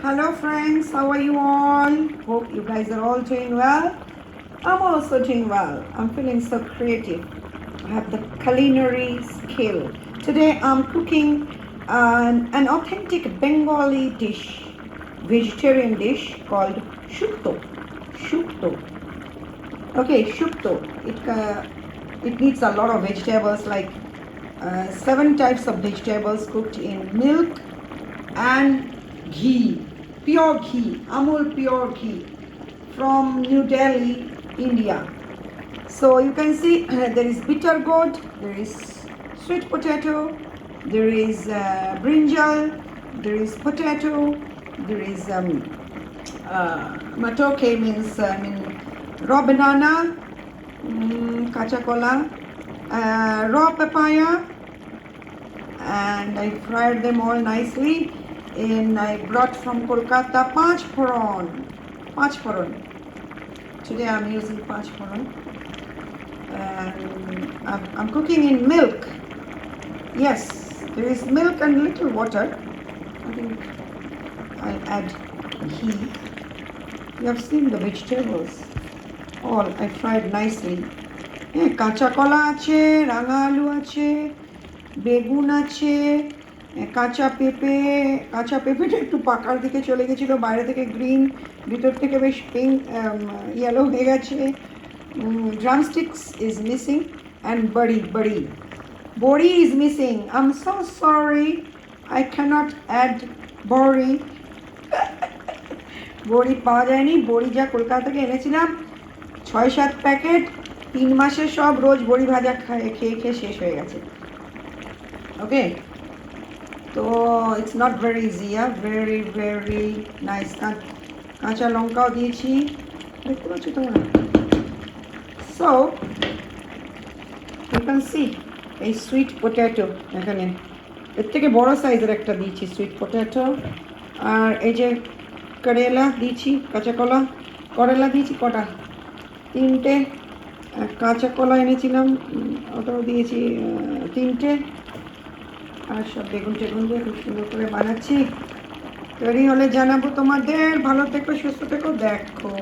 Hello friends, how are you all? Hope you guys are all doing well. I'm also doing well. I'm feeling so creative. I have the culinary skill. Today I'm cooking an authentic Bengali dish, vegetarian dish called shukto. Shukto. Okay, shukto. It needs a lot of vegetables, like 7 types of vegetables cooked in milk and ghee, pure ghee, Amul pure ghee from New Delhi, India. So you can see there is bitter gourd, there is sweet potato, there is brinjal, there is potato, there is matoke means raw banana, kacha kola, raw papaya, and I fried them all nicely. And I brought from Kolkata Panch Phoron. Panch Phoron. Today I'm using Panch Phoron. And I'm cooking in milk. Yes, there is milk and little water. I think I'll add ghee. You have seen the vegetables. All I fried nicely. কাঁচা কলা আছে, রাঙা আলু আছে, বেগুন আছে, কাঁচা পেঁপেটা একটু পাকার দিকে চলে গেছিলো, বাইরে থেকে গ্রিন, ভিতর থেকে বেশ পিঙ্ক ইয়েলো হয়ে গেছে। Drumsticks is missing and bori is missing. I am so sorry, I can't add বড়ি পাওয়া যায়নি। বড়ি যা কলকাতা থেকে এনেছিলাম 6-7 প্যাকেট, 3 মাসে সব রোজ বড়ি ভাজা খেয়ে শেষ হয়ে গেছে। ওকে, তো it's not very easy, very nice. কাঁচা লঙ্কাও দিয়েছি, দেখতে পাচ্ছ তোমরা। সো ইউ ক্যান সি এই সুইট পটেটো, এখানে এর থেকে বড় সাইজের একটা দিয়েছি সুইট পটেটো। আর এই যে করেলা দিয়েছি, করেলা দিয়েছি কটা, 3টে। কাঁচা কলা এনেছিলাম, ওটাও দিয়েছি 3টে। আর সব বেগুন টেগুন দিয়ে খুব সুন্দর করে বানাচ্ছি। তৈরি হলে জানাবো তোমাদের। ভালো থেকো, সুস্থ থেকো, দেখো।